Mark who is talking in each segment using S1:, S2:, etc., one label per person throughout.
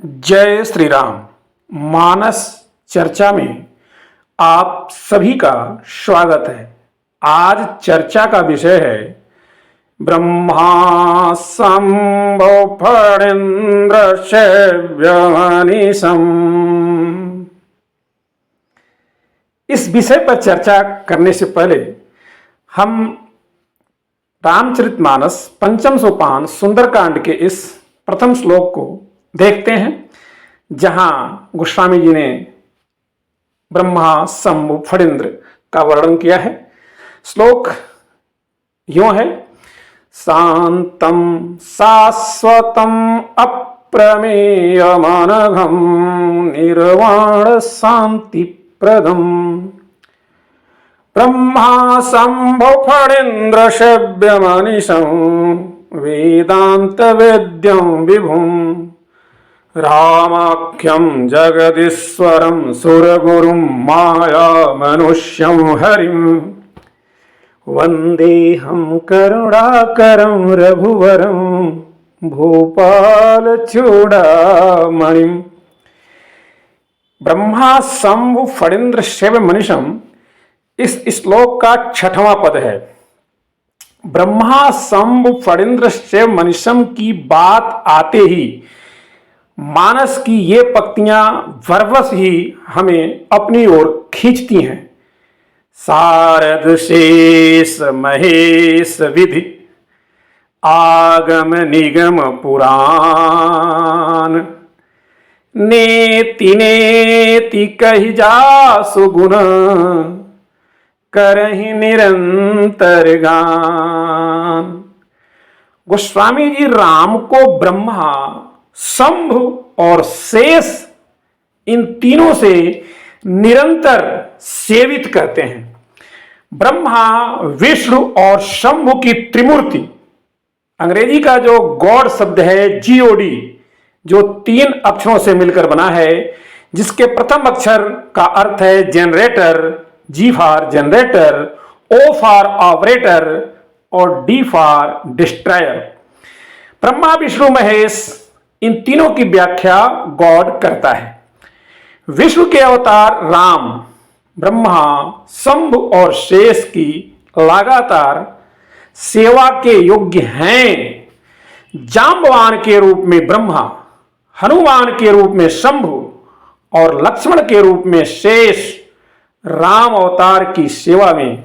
S1: जय श्री राम। मानस चर्चा में आप सभी का स्वागत है। आज चर्चा का विषय है ब्रह्मा शंभो फणीन्द्र शैव्यमनीशम्। इस विषय पर चर्चा करने से पहले हम रामचरितमानस पंचम सोपान सुंदरकांड के इस प्रथम श्लोक को देखते हैं, जहां गोस्वामी जी ने ब्रह्मा शंभु फणीन्द्र का वर्णन किया है। श्लोक यूं है: शांतम शाश्वतम अप्रमेयमनघम निर्वाण शांति प्रदम ब्रह्मा शंभु फणीन्द्र शैव्यमनीशम् वेदांत वेद्यं विभुम् रामाख्यं जगदीश्वरं सुरगुरुं माया मनुष्यं हरिं वन्देऽहं करुणाकरं रघुवरं भूपालचूडामणिम्। ब्रह्मा शंभु फणीन्द्र शैव्यमनीशम् इस श्लोक का 6वां पद है। ब्रह्मा शंभु फणीन्द्र शैव्यमनीशम् की बात आते ही मानस की ये पंक्तियां वरवश ही हमें अपनी ओर खींचती हैं। शारद शेष महेश विधि आगम निगम पुराण नेति नेति कहि जासु गुण करहि निरंतर गान। गोस्वामी जी राम को ब्रह्मा, शंभु और शेष इन तीनों से निरंतर सेवित करते हैं। ब्रह्मा, विष्णु और शंभु की त्रिमूर्ति, अंग्रेजी का जो गॉड शब्द है जीओडी, जो 3 अक्षरों से मिलकर बना है, जिसके प्रथम अक्षर का अर्थ है generator, G for generator, O for operator और D for destroyer. Brahma, Vishnu, Mahesh इन तीनों की व्याख्या गॉड करता है। विष्णु के अवतार राम, ब्रह्मा, शंभु और शेष की लगातार सेवा के योग्य हैं। जांबवान के रूप में ब्रह्मा, हनुमान के रूप में शंभु और लक्ष्मण के रूप में शेष राम अवतार की सेवा में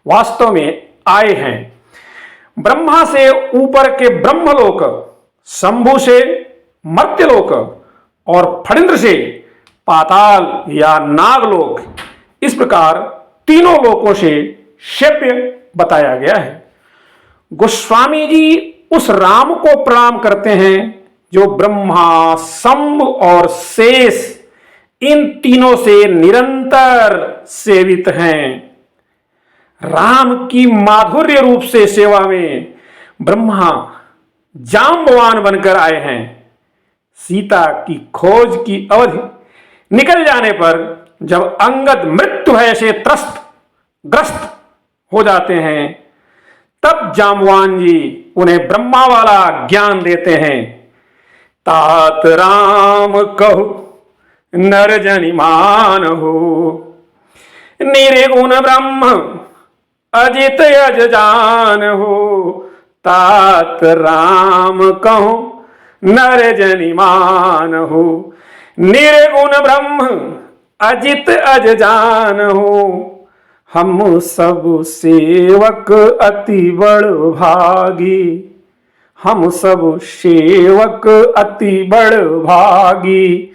S1: वास्तव में आए हैं। ब्रह्मा से ऊपर के ब्रह्मलोक, शंभु से मर्त्यलोक और फणीन्द्र से पाताल या नागलोक, इस प्रकार तीनों लोकों से शैव्य बताया गया है। गोस्वामी जी उस राम को प्रणाम करते हैं जो ब्रह्मा, शंभु और शेष इन तीनों से निरंतर सेवित हैं। राम की माधुर्य रूप से सेवा में ब्रह्मा जांबवान बनकर आए हैं। सीता की खोज की अवधि निकल जाने पर जब अंगद मृत्यु भय से ग्रस्त हो जाते हैं, तब जांबवान जी उन्हें ब्रह्मा वाला ज्ञान देते हैं। तात राम कहु नर जनिमान हो निर्गुण ब्रह्म अजित अज जान हो। तात राम कहु नर जनिमान हो निर्गुण ब्रह्म अजित अज जान हो। हम सब सेवक अति बड़ भागी, हम सब सेवक अति बड़ भागी।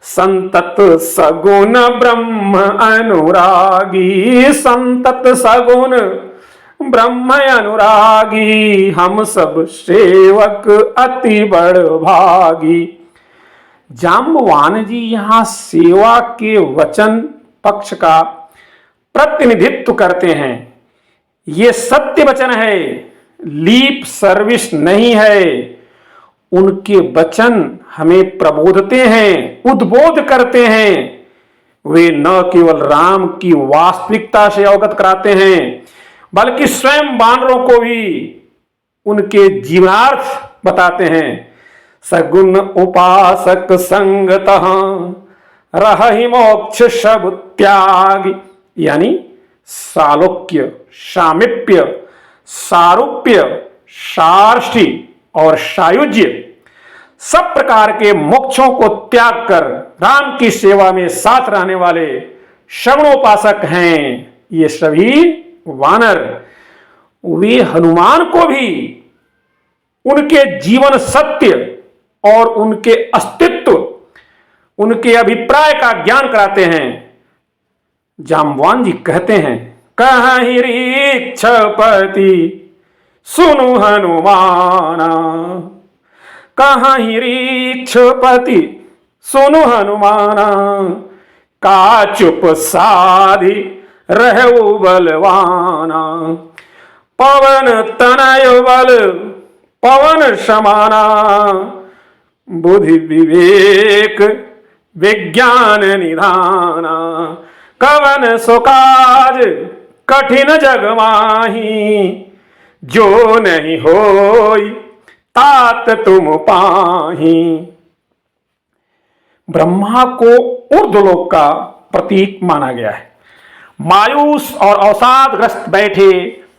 S1: संतत सगुण ब्रह्म अनुरागी, संतत सगुण ब्रह्म अनुरागी। हम सब सेवक अति बड़ भागी। जांबवान जी यहां सेवा के वचन पक्ष का प्रतिनिधित्व करते हैं। ये सत्य वचन है, लीप सर्विस नहीं है। उनके वचन हमें प्रबोधते हैं, उद्बोध करते हैं। वे न केवल राम की वास्तविकता से अवगत कराते हैं, बल्कि स्वयं वानरों को भी उनके जीवनार्थ बताते हैं। सगुण उपासक संगतः रहहि मोक्ष सब त्याग। यानी सालोक्य, सामिप्य, सारूप्य, सार्ष्टि और सायुज्य सब प्रकार के मोक्षों को त्याग कर राम की सेवा में साथ रहने वाले सगुणोपासक हैं ये सभी वानर। वे हनुमान को भी उनके जीवन सत्य और उनके अस्तित्व, उनके अभिप्राय का ज्ञान कराते हैं। जाम्बवान जी कहते हैं, कहीं रीक्षपति सुनु हनुमाना, कहीं रीक्षपति सुनु हनुमाना, का चुप साधि रहु बलवाना, पवन तनय बल पवन समाना, बुद्धि विवेक विज्ञान निधाना, कवन सुकाज कठिन जग माही, जो नहीं होई तात तुम पाही। ब्रह्मा को ऊर्ध्वलोक का प्रतीक माना गया है। मायूस और अवसादग्रस्त बैठे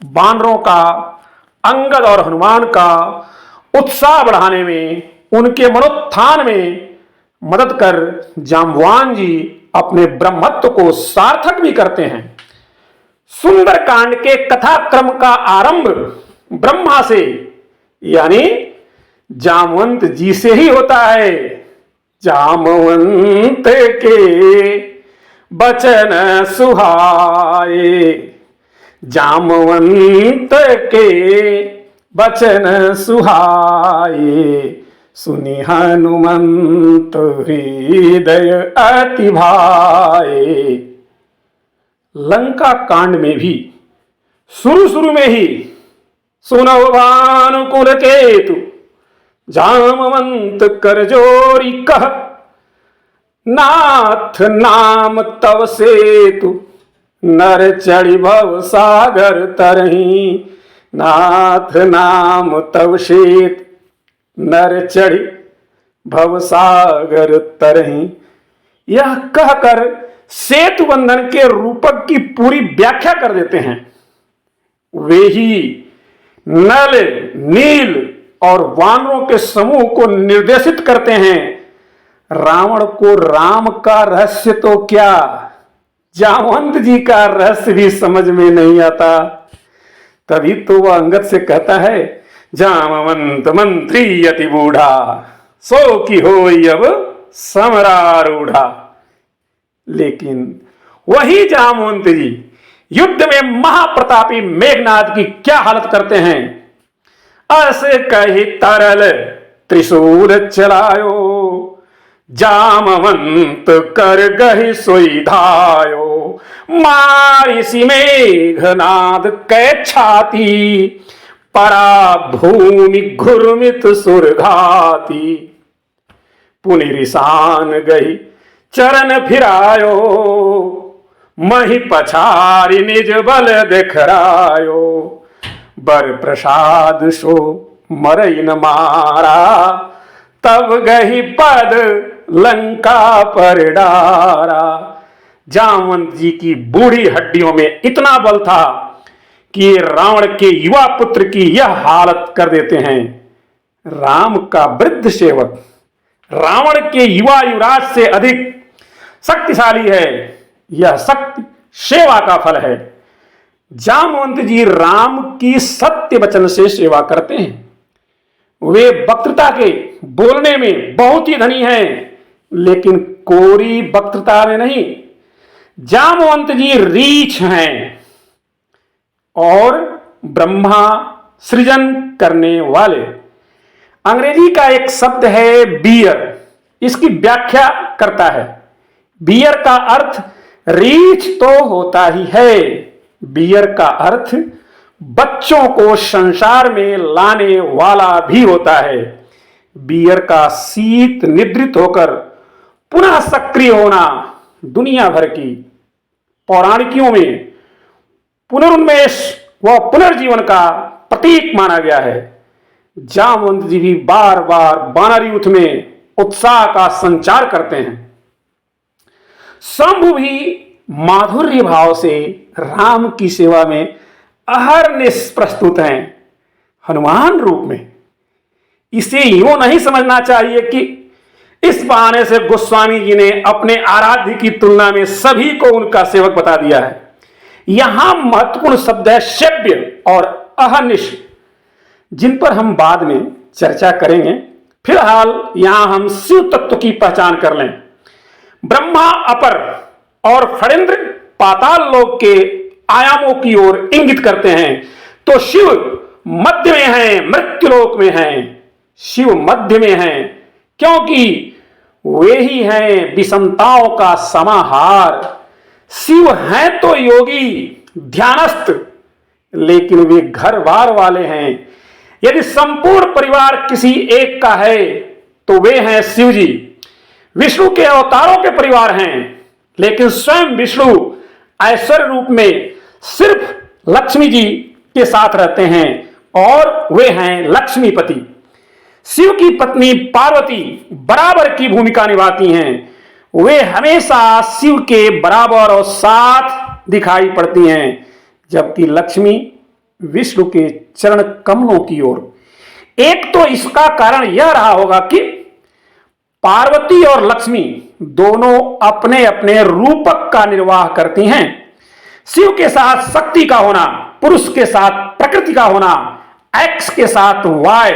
S1: बानरों का, अंगद और हनुमान का उत्साह बढ़ाने में, उनके मनोत्थान में मदद कर जाम्बवान जी अपने ब्रह्मत्व को सार्थक भी करते हैं। सुंदर कांड के कथाक्रम का आरंभ ब्रह्मा से यानी जामवंत जी से ही होता है। जामवंत के बचन सुहाए, जामवंत के बचन सुहाए, सुनि हनुमंत हृदय अति भाए। लंका कांड में भी शुरू में ही सुनो भानुकुल केतु, जामवंत कर जोरी कह, नाथ नाम तव सेतु, नर चढ़ी भव सागर तरही, नाथ नाम तव सेतु, नर चढ़ी भव सागर तरही। यह कहकर सेतु बंधन के रूपक की पूरी व्याख्या कर देते हैं। वे ही नल, नील और वानरों के समूह को निर्देशित करते हैं। रावण को राम का रहस्य तो क्या, जामवंत जी का रहस्य भी समझ में नहीं आता। तभी तो वह अंगद से कहता है, जामवंत मंत्री अति बूढ़ा, सो की होई अब समरारूढ़ा। लेकिन वही जामवंत जी युद्ध में महाप्रतापी मेघनाद की क्या हालत करते हैं। ऐसे कही तरल त्रिशूल चलायो, जामवंत कर गही सोई धायो, मारी सी मेघनाद कै छाती, परा भूमि घुर्मित सुरघाती, पुनिरिसान गई चरण फिरायो, मही पछारी निज बल दिखरायो, बर प्रसाद सो मरई न मारा, तब गही पद लंका पर डारा। जामवंत जी की बूढ़ी हड्डियों में इतना बल था कि रावण के युवा पुत्र की यह हालत कर देते हैं। राम का वृद्ध सेवक रावण के युवा युवराज से अधिक शक्तिशाली है। यह शक्ति सेवा का फल है। जामवंत जी राम की सत्य वचन से सेवा करते हैं। वे वक्तृता के बोलने में बहुत ही धनी हैं, लेकिन कोरी वक्तृता में नहीं। जामवंत जी रीछ हैं और ब्रह्मा सृजन करने वाले। अंग्रेजी का एक शब्द है बियर, इसकी व्याख्या करता है। बियर का अर्थ रीछ तो होता ही है, बियर का अर्थ बच्चों को संसार में लाने वाला भी होता है। बियर का शीत निद्रित होकर पुनः सक्रिय होना दुनिया भर की पौराणिकियों में पुनरुन्मेष व पुनर्जीवन का प्रतीक माना गया है। जामवंत जी भी बार बार वानर युद्ध में उत्साह का संचार करते हैं। शंभु भी माधुर्य भाव से राम की सेवा में अहरनिश प्रस्तुत हैं, हनुमान रूप में। इसे यूं नहीं समझना चाहिए कि इस बहाने से गोस्वामी जी ने अपने आराध्य की तुलना में सभी को उनका सेवक बता दिया है। यहां महत्वपूर्ण शब्द है सेव्य और अहर्निश, जिन पर हम बाद में चर्चा करेंगे। फिलहाल यहां हम शिव तत्व की पहचान कर लें। ब्रह्मा अपर और फणेन्द्र पाताल लोक के आयामों की ओर इंगित करते हैं, तो शिव मध्य में हैं, मृत्युलोक में हैं। शिव मध्य में हैं क्योंकि वे ही हैं विषमताओं का समाहार। शिव हैं तो योगी ध्यानस्थ, लेकिन वे घर बार वाले हैं। यदि संपूर्ण परिवार किसी एक का है तो वे हैं शिव जी। विष्णु के अवतारों के परिवार हैं, लेकिन स्वयं विष्णु ऐश्वर्य रूप में सिर्फ लक्ष्मी जी के साथ रहते हैं और वे हैं लक्ष्मीपति। शिव की पत्नी पार्वती बराबर की भूमिका निभाती हैं। वे हमेशा शिव के बराबर और साथ दिखाई पड़ती हैं, जबकि लक्ष्मी विष्णु के चरण कमलों की ओर। एक तो इसका कारण यह रहा होगा कि पार्वती और लक्ष्मी दोनों अपने अपने रूपक का निर्वाह करती हैं। शिव के साथ शक्ति का होना, पुरुष के साथ प्रकृति का होना, एक्स के साथ वाय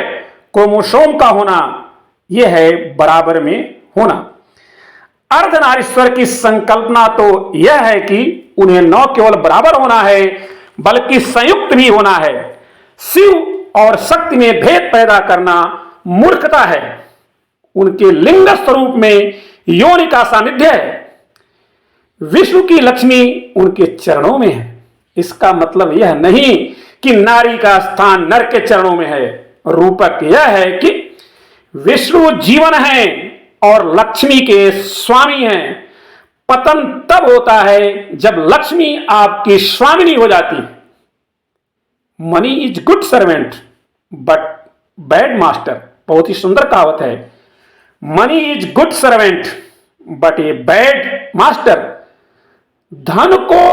S1: क्रोमोसोम का होना, यह है बराबर में होना। अर्धनारीश्वर की संकल्पना तो यह है कि उन्हें न केवल बराबर होना है बल्कि संयुक्त भी होना है। शिव और शक्ति में भेद पैदा करना मूर्खता है। उनके लिंग स्वरूप में योनि का सानिध्य है। विष्णु की लक्ष्मी उनके चरणों में है। इसका मतलब यह नहीं कि नारी का स्थान नर के चरणों में है। रूपक यह है कि विष्णु जीवन है और लक्ष्मी के स्वामी हैं। पतन तब होता है जब लक्ष्मी आपकी स्वामिनी हो जाती है। Money is good servant but bad master, बहुत ही सुंदर कहावत है। Money is good servant but a bad master. धन को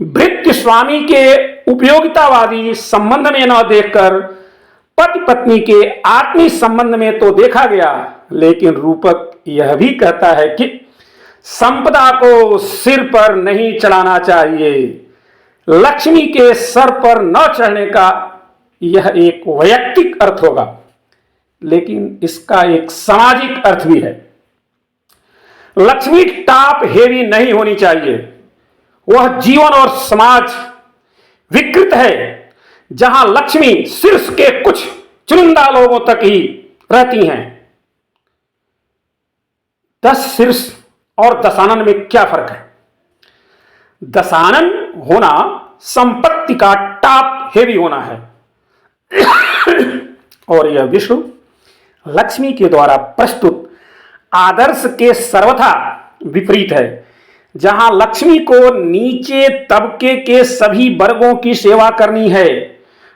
S1: भृत्य स्वामी के उपयोगितावादी संबंध में न देखकर पति पत्नी के आत्मीय संबंध में तो देखा गया, लेकिन रूपक यह भी कहता है कि संपदा को सिर पर नहीं चढ़ाना चाहिए। लक्ष्मी के सर पर न चढ़ने का यह एक वैयक्तिक अर्थ होगा, लेकिन इसका एक सामाजिक अर्थ भी है। लक्ष्मी टॉप हेवी नहीं होनी चाहिए। वह जीवन और समाज विकृत है जहां लक्ष्मी शीर्ष के कुछ चुनिंदा लोगों तक ही रहती हैं। 10 शीर्ष और दशानन में क्या फर्क है? दशानन होना संपत्ति का टॉप हेवी होना है और यह विष्णु लक्ष्मी के द्वारा प्रस्तुत आदर्श के सर्वथा विपरीत है, जहां लक्ष्मी को नीचे तबके के सभी वर्गों की सेवा करनी है।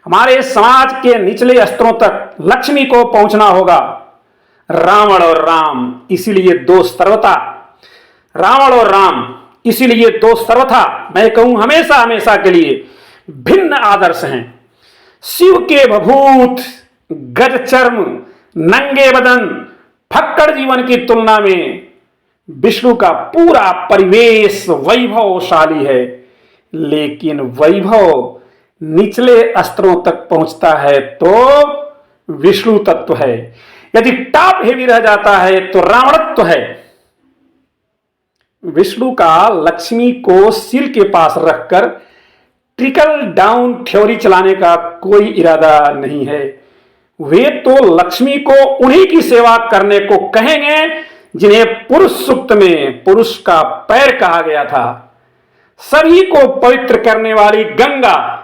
S1: हमारे समाज के निचले स्तरों तक लक्ष्मी को पहुंचना होगा। रावण और राम इसीलिए दो सर्वथा, रावण और राम इसीलिए दो सर्वथा, मैं कहूं हमेशा हमेशा के लिए भिन्न आदर्श हैं। शिव के भभूत गज चर्म नंगे बदन फक्कड़ जीवन की तुलना में विष्णु का पूरा परिवेश वैभवशाली है, लेकिन वैभव निचले स्तरों तक पहुंचता है तो विष्णु तत्व है। यदि टॉप हेवी रह जाता है तो रावणत्व है। विष्णु का लक्ष्मी को सिर के पास रखकर ट्रिकल डाउन थ्योरी चलाने का कोई इरादा नहीं है। वे तो लक्ष्मी को उन्हीं की सेवा करने को कहेंगे जिन्हें पुरुष सूक्त में पुरुष का पैर कहा गया था। सभी को पवित्र करने वाली गंगा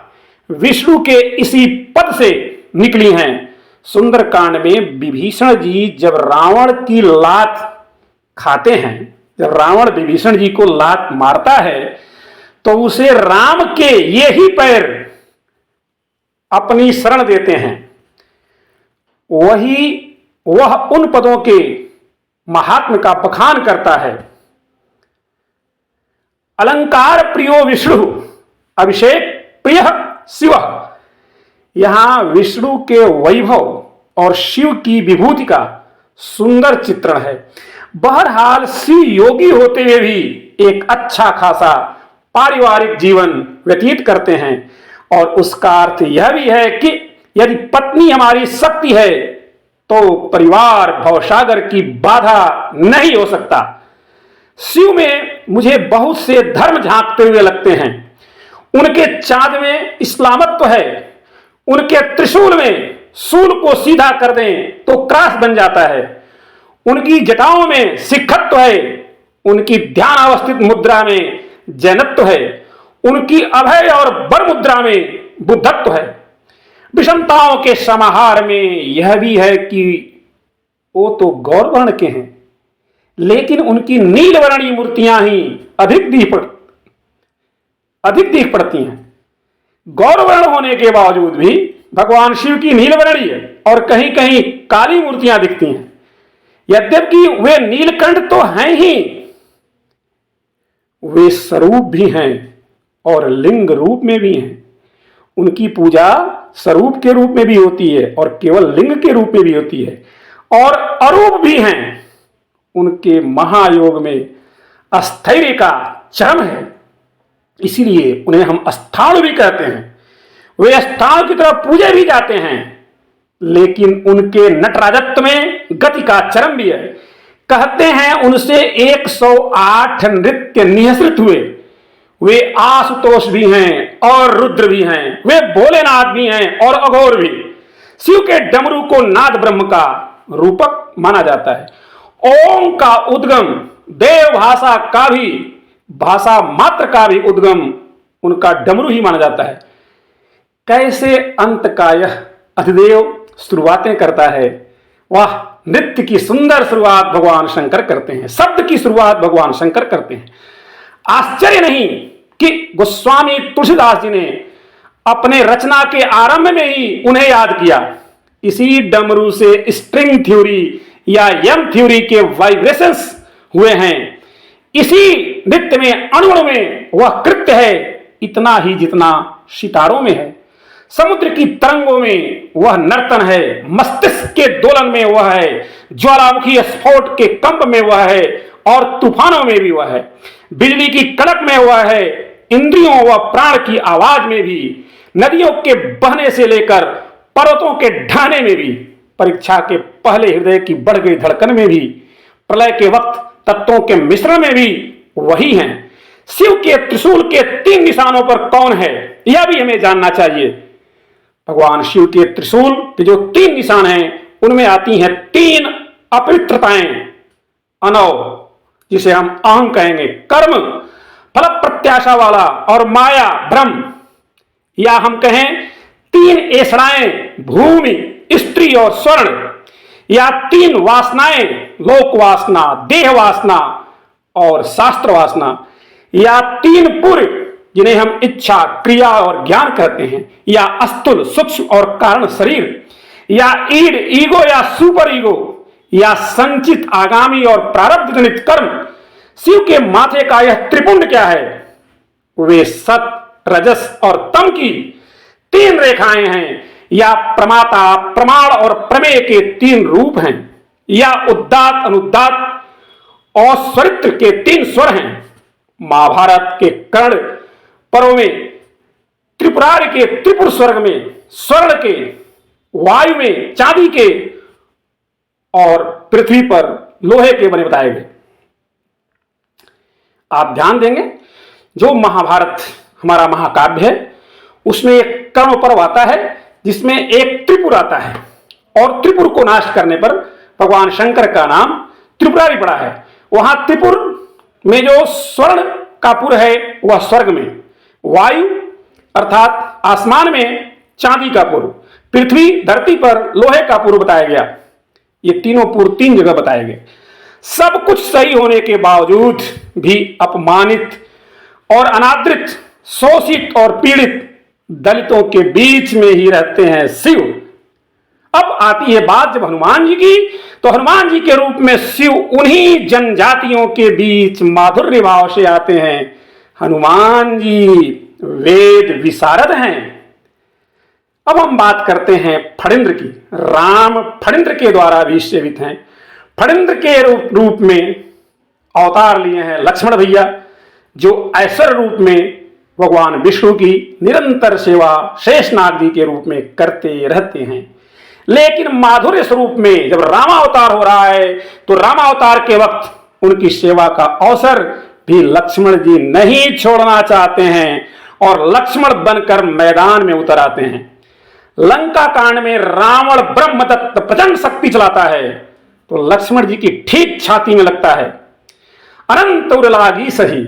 S1: विष्णु के इसी पद से निकली हैं। सुंदरकांड में विभीषण जी जब रावण की लात खाते हैं, जब रावण विभीषण जी को लात मारता है तो उसे राम के ये ही पैर अपनी शरण देते हैं। वह उन पदों के महात्म्य का बखान करता है। अलंकार प्रियो विष्णु अभिषेक प्रिय शिव। यहां विष्णु के वैभव और शिव की विभूति का सुंदर चित्रण है। बहरहाल शिव योगी होते हुए भी एक अच्छा खासा पारिवारिक जीवन व्यतीत करते हैं, और उसका अर्थ यह भी है कि यदि पत्नी हमारी शक्ति है तो परिवार भवसागर की बाधा नहीं हो सकता। शिव में मुझे बहुत से धर्म झांकते हुए लगते हैं। उनके चांद में इस्लामत्व है, उनके त्रिशूल में शूल को सीधा कर दें तो क्रॉस बन जाता है, उनकी जटाओं में सिखत्व है, उनकी ध्यान अवस्थित मुद्रा में जैनत्व है, उनकी अभय और बर मुद्रा में बुद्धत्व है। विषमताओं के समाहार में यह भी है कि वो तो गौर वर्ण के हैं, लेकिन उनकी नीलवर्णी मूर्तियां ही अधिक दिख पड़ती हैं। गौरवर्ण होने के बावजूद भी भगवान शिव की नीलवर्णी है और कहीं कहीं काली मूर्तियां दिखती हैं। यद्यपि वे नीलकंठ तो हैं ही, वे स्वरूप भी हैं और लिंग रूप में भी हैं। उनकी पूजा स्वरूप के रूप में भी होती है और केवल लिंग के रूप में भी होती है, और अरूप भी हैं। उनके महायोग में अस्थैर्य का चरम है, इसीलिए उन्हें हम अस्थाणु भी कहते हैं। वे अस्थाणु की तरफ पूजे भी जाते हैं, लेकिन उनके नटराजत्व में गति का चरम भी है। कहते हैं उनसे 108 नृत्य निःसृत हुए। वे आशुतोष भी हैं और रुद्र भी हैं, वे भोलेनाथ भी हैं और अघोर भी। शिव के डमरू को नाद ब्रह्म का रूपक माना जाता है। ओम का उद्गम देव भाषा का भी, भाषा मात्र का भी उद्गम उनका डमरू ही माना जाता है। कैसे अंत का यह अधिदेव शुरुआतें करता है। वह नृत्य की सुंदर शुरुआत भगवान शंकर करते हैं, शब्द की शुरुआत भगवान शंकर करते हैं। आश्चर्य नहीं कि गोस्वामी तुलसीदास जी ने अपने रचना के आरंभ में ही उन्हें याद किया। इसी डमरू से स्ट्रिंग थ्योरी या यम थ्योरी के वाइब्रेशंस हुए हैं। इसी नृत्य में अणु में वह कृत्य है, इतना ही जितना सितारों में है। समुद्र की तरंगों में वह नर्तन है, मस्तिष्क के दोलन में वह है, ज्वालामुखी स्फोट के कंप में वह है, और तूफानों में भी वह है। बिजली की कड़क में वह है, इंद्रियों व प्राण की आवाज में भी, नदियों के बहने से लेकर पर्वतों के ढहने में भी, परीक्षा के पहले हृदय की बढ़ गई धड़कन में भी, प्रलय के वक्त तत्वों के मिश्रण में भी वही हैं। शिव के त्रिशूल के 3 निशानों पर कौन है, यह भी हमें जानना चाहिए। भगवान शिव के त्रिशूल के जो 3 निशान हैं, उनमें आती हैं 3 अपवित्रताएं। अनव, जिसे हम अहं कहेंगे, कर्म फल प्रत्याशा वाला, और माया भ्रम, या हम कहें 3 ऐसराएं, भूमि, स्त्री और स्वर्ण, या 3 वासनाएं, लोक वासना, देह वासना और शास्त्र वासना, या 3 पुर जिन्हें हम इच्छा, क्रिया और ज्ञान कहते हैं, या अस्थूल, सूक्ष्म और कारण शरीर, या ईड, ईगो या सुपर ईगो, या संचित, आगामी और प्रारब्ध जनित कर्म। शिव के माथे का यह त्रिपुंड क्या है? वे सत, रजस और तम की 3 रेखाएं हैं, या प्रमाता, प्रमाण और प्रमेय के 3 रूप हैं, या उद्दात, अनुदात और स्वरित्र के 3 स्वर हैं। महाभारत के कर्ण पर्व में त्रिपुरारि के त्रिपुर स्वर्ग में स्वर्ण के, वायु में चांदी के, और पृथ्वी पर लोहे के बने बताए गए। आप ध्यान देंगे, जो महाभारत हमारा महाकाव्य है, उसमें एक कर्म पर्व आता है जिसमें एक त्रिपुर आता है, और त्रिपुर को नाश करने पर भगवान शंकर का नाम त्रिपुरारि पड़ा है। वहां त्रिपुर में जो स्वर्ण का पुर है वह स्वर्ग में, वायु अर्थात आसमान में चांदी का पुर, पृथ्वी धरती पर लोहे का पुर बताया गया। ये तीनों पुर 3 जगह बताए गए। सब कुछ सही होने के बावजूद भी अपमानित और अनादृत, शोषित और पीड़ित दलितों के बीच में ही रहते हैं शिव। अब आती है बात जब हनुमान जी की, तो हनुमान जी के रूप में शिव उन्हीं जनजातियों के बीच माधुर्य भाव से आते हैं। हनुमान जी वेद विशारद हैं। अब हम बात करते हैं फणिंद्र की। राम फणिंद्र के द्वारा भी सेवित हैं। फणिंद्र के रूप में अवतार लिए हैं लक्ष्मण भैया, जो ऐश्वर्य रूप में भगवान विष्णु की निरंतर सेवा शेषनाग जी के रूप में करते रहते हैं। लेकिन माधुर्य स्वरूप में जब रामावतार हो रहा है, तो रामावतार के वक्त उनकी सेवा का अवसर भी लक्ष्मण जी नहीं छोड़ना चाहते हैं और लक्ष्मण बनकर मैदान में उतर आते हैं। लंका कांड में रावण ब्रह्मदत्त प्रचंड शक्ति चलाता है, तो लक्ष्मण जी की ठीक छाती में लगता है। अनंत उर लागी सही।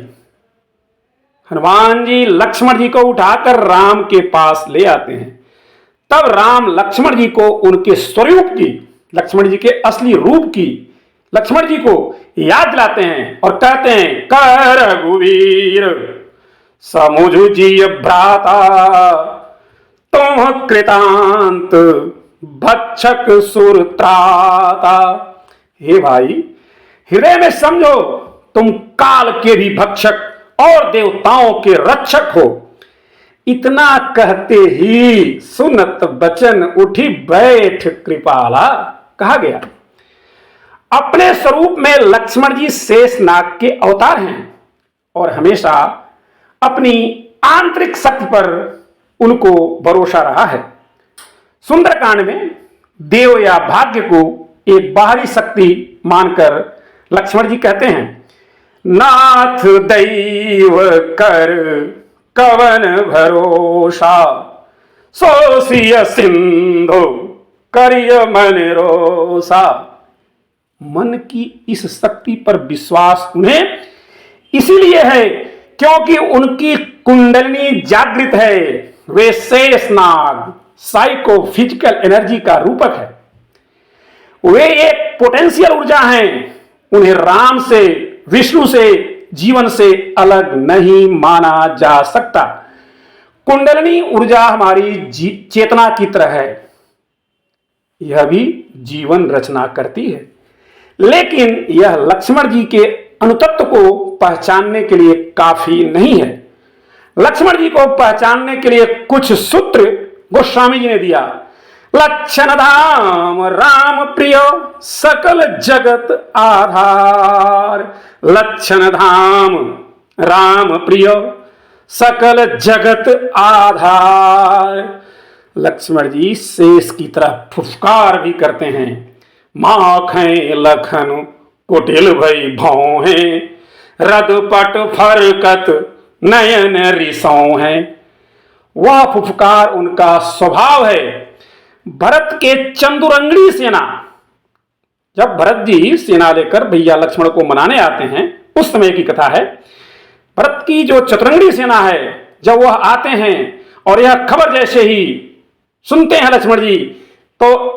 S1: हनुमान जी लक्ष्मण जी को उठाकर राम के पास ले आते हैं। तब राम लक्ष्मण जी को उनके स्वरूप की, लक्ष्मण जी के असली रूप की, लक्ष्मण जी को याद दिलाते हैं और कहते हैं, कर रघुवीर समुझ जी भ्राता, तुम कृतांत भक्षक सुरत्राता। हे भाई, हृदय में समझो तुम काल के भी भक्षक और देवताओं के रक्षक हो। इतना कहते ही सुनत बचन उठी बैठ कृपाला कहा गया। अपने स्वरूप में लक्ष्मण जी शेषनाग के अवतार हैं और हमेशा अपनी आंतरिक शक्ति पर उनको भरोसा रहा है। सुंदरकांड में देव या भाग्य को एक बाहरी शक्ति मानकर लक्ष्मण जी कहते हैं, नाथ दैव कर कवन भरोसा, सोसिय सिंधु करिय मन रोसा। मन की इस शक्ति पर विश्वास उन्हें इसीलिए है क्योंकि उनकी कुंडलिनी जागृत है। वे शेषनाग साइको फिजिकल एनर्जी का रूपक है। वे एक पोटेंशियल ऊर्जा हैं। उन्हें राम से, विष्णु से, जीवन से अलग नहीं माना जा सकता। कुंडलिनी ऊर्जा हमारी चेतना की तरह है। यह भी जीवन रचना करती है, लेकिन यह लक्ष्मण जी के अनुतत्व को पहचानने के लिए काफी नहीं है। लक्ष्मण जी को पहचानने के लिए कुछ सूत्र गोस्वामी जी ने दिया। लक्षण धाम राम प्रिय सकल जगत आधार, लक्षण धाम राम प्रिय सकल जगत आधार। लक्ष्मण जी शेष की तरह फुफकार भी करते हैं। माखें लखन कुटिल भई भौहें, रदपट फरकत नयन रिसों है। वह फुफकार उनका स्वभाव है। भरत के चंदुरंगड़ी सेना, जब भरत जी सेना लेकर भैया लक्ष्मण को मनाने आते हैं, उस समय की कथा है। भरत की जो चतुरंगड़ी सेना है, जब वह आते हैं और यह खबर जैसे ही सुनते हैं लक्ष्मण जी, तो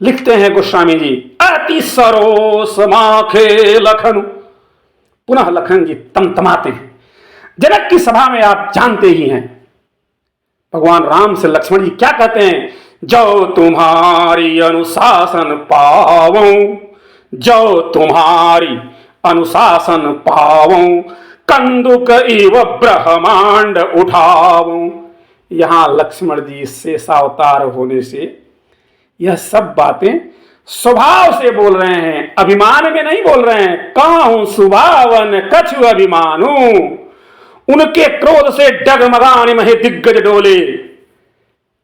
S1: लिखते हैं गोस्वामी जी, अति सरोस माखे लखन। पुनः लखन जी तमतमाते हैं। जनक की सभा में आप जानते ही हैं भगवान राम से लक्ष्मण जी क्या कहते हैं, जो तुम्हारी अनुशासन पावों, जो तुम्हारी अनुशासन पावों, कंदुक इव ब्रह्मांड उठावों। यहां लक्ष्मण जी शेषावतार होने से यह सब बातें स्वभाव से बोल रहे हैं, अभिमान में नहीं बोल रहे हैं। काहू सुभावन कछु अभिमानू, उनके क्रोध से डगमगाने महे दिग्गज डोले।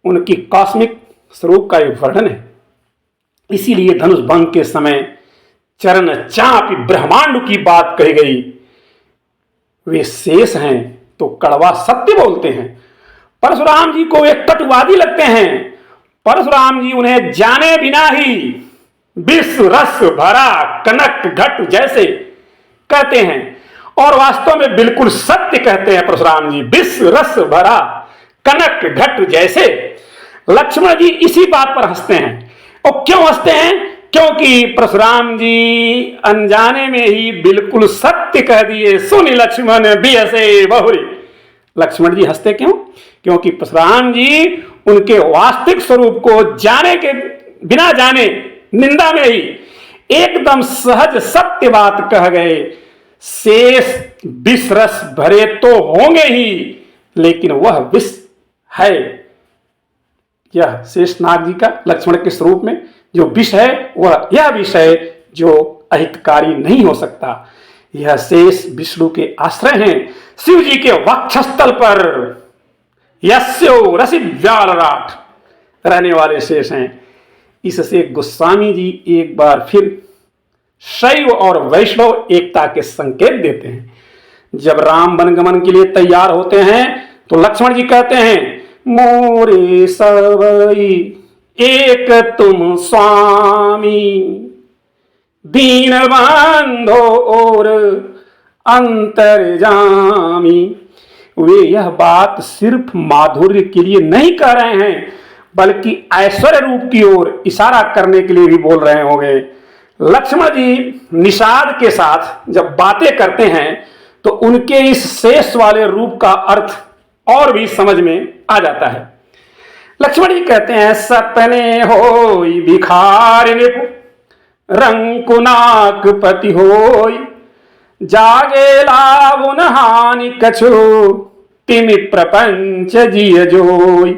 S1: उनकी कॉस्मिक स्वरूप का एक वर्णन है। इसीलिए धनुष भंग के समय चरण चापी ब्रह्मांड की बात कही गई। वे शेष हैं तो कड़वा सत्य बोलते हैं। परशुराम जी को एक कटुवादी लगते हैं। परशुराम जी उन्हें जाने बिना ही विष रस भरा कनक घट जैसे कहते हैं, और वास्तव में बिल्कुल सत्य कहते हैं परशुराम जी, विष रस भरा कनक घट जैसे। लक्ष्मण जी इसी बात पर हंसते हैं। और क्यों हंसते हैं? क्योंकि परशुराम जी अनजाने में ही बिल्कुल सत्य कह दिए। सुन लक्ष्मण बियसे बहुरी। लक्ष्मण जी हंसते क्यों? क्योंकि परशुराम जी उनके वास्तविक स्वरूप को जाने के बिना जाने निंदा में ही एकदम सहज सत्य बात कह गए। शेष विष रस भरे तो होंगे ही, लेकिन वह विष है। यह शेषनाग जी का लक्ष्मण के स्वरूप में जो विष है वह यह विष है जो अहितकारी नहीं हो सकता। यह शेष विष्णु के आश्रय हैं, शिव जी के वक्षस्थल पर यस्यो रसि व्यालराट रहने वाले शेष हैं। इससे गोस्वामी जी एक बार फिर शैव और वैष्णव एकता के संकेत देते हैं। जब राम वनगमन के लिए तैयार होते हैं तो लक्ष्मण जी कहते हैं, मोरे सबई एक तुम स्वामी, दीन बंधो और अंतर्जामी। वे यह बात सिर्फ माधुर्य के लिए नहीं कह रहे हैं, बल्कि ऐश्वर्य रूप की ओर इशारा करने के लिए भी बोल रहे होंगे। लक्ष्मण जी निषाद के साथ जब बातें करते हैं तो उनके इस शेष वाले रूप का अर्थ और भी समझ में आ जाता है। लक्ष्मण जी कहते हैं, सपने होई भिखार निपु रंकुनाक पति होई, जागे लावुन हानि कछु तिमि प्रपंच जिय जोई।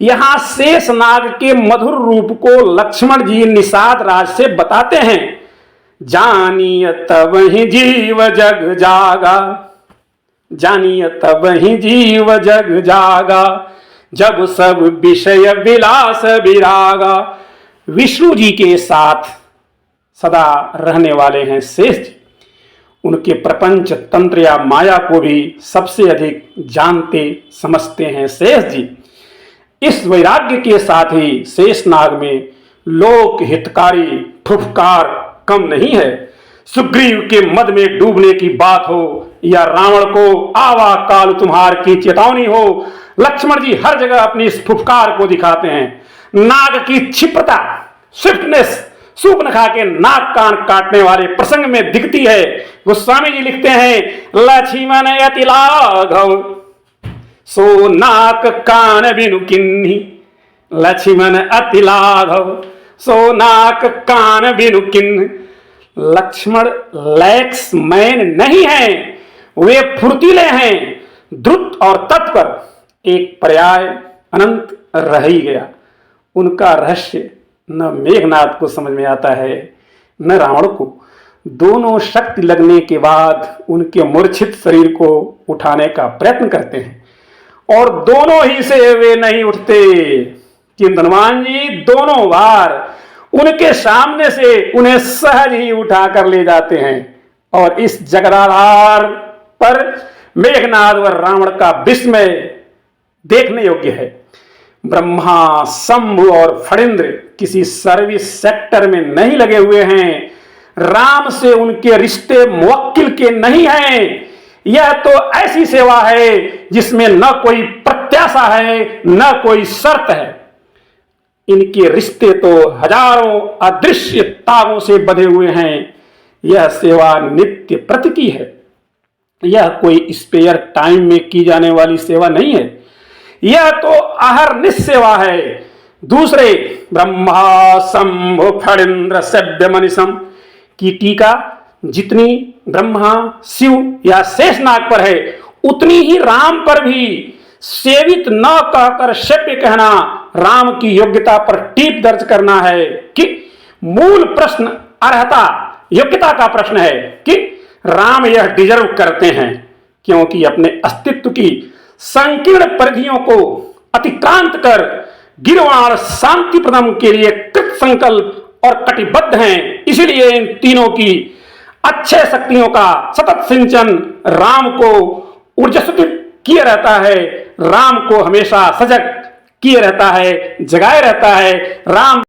S1: यहां शेषनाग के मधुर रूप को लक्ष्मण जी निषाद राज से बताते हैं। जानिय तब ही जीव जग जागा, जानिय तब ही जीव जग जागा, जब सब विषय विलास विरागा। विष्णु जी के साथ सदा रहने वाले हैं शेष जी। उनके प्रपंच तंत्र या माया को भी सबसे अधिक जानते समझते हैं शेष जी। इस वैराग्य के साथ ही शेषनाग में लोक हितकारी फुफकार कम नहीं है। सुग्रीव के मद में डूबने की बात हो या रावण को आवा काल तुम्हार की चेतावनी हो, लक्ष्मण जी हर जगह अपनी इस फुफकार को दिखाते हैं। नाग की क्षिप्रता, स्विफ्टनेस, सूर्पनखा के नाक कान काटने वाले प्रसंग में दिखती है। गोस्वामी जी लिखते हैं, लक्ष्मण अति लाघव सो नाक कान बिनु किन्ही, लक्ष्मण अति लाघव सो नाक कान बिनु किन्ही। लक्ष्मण लैक्स मैन नहीं है, वे फुर्तीले हैं। द्रुत और तत्पर एक पर्याय अनंत रह ही गया। उनका रहस्य न मेघनाथ को समझ में आता है न रावण को। दोनों शक्ति लगने के बाद उनके मूर्छित शरीर को उठाने का प्रयत्न करते हैं और दोनों ही से वे नहीं उठते। किंतु हनुमान जी दोनों बार उनके सामने से उन्हें सहज ही उठा कर ले जाते हैं। और इस जगदाधार पर मेघनाद व रावण का विस्मय देखने योग्य है। ब्रह्मा, शंभु और फणींद्र किसी सर्विस सेक्टर में नहीं लगे हुए हैं। राम से उनके रिश्ते मुवक्किल के नहीं हैं। यह तो ऐसी सेवा है जिसमें न कोई प्रत्याशा है न कोई शर्त है। इनके रिश्ते तो हजारों अदृश्य तारों से बंधे हुए हैं। यह सेवा नित्य प्रति की है। यह कोई स्पेयर टाइम में की जाने वाली सेवा नहीं है। यह तो अहरनिश सेवा है। दूसरे ब्रह्मा, शंभु, फणींद्र, सभ्य मनीषम की टीका जितनी ब्रह्मा, शिव या शेषनाग पर है उतनी ही राम पर भी सेवित न कहकर सभ्य कहना राम की योग्यता पर टीप दर्ज करना है कि मूल प्रश्न अर्हता योग्यता का प्रश्न है कि राम यह डिजर्व करते हैं, क्योंकि अपने अस्तित्व की संकीर्ण परिधियों को अतिक्रांत कर गिरवाण शांति प्रदम के लिए कृत संकल्प और कटिबद्ध हैं। इसलिए इन तीनों की अच्छे शक्तियों का सतत सिंचन राम को ऊर्जस्वित किए रहता है, राम को हमेशा सजग किए रहता है, जगाए रहता है। राम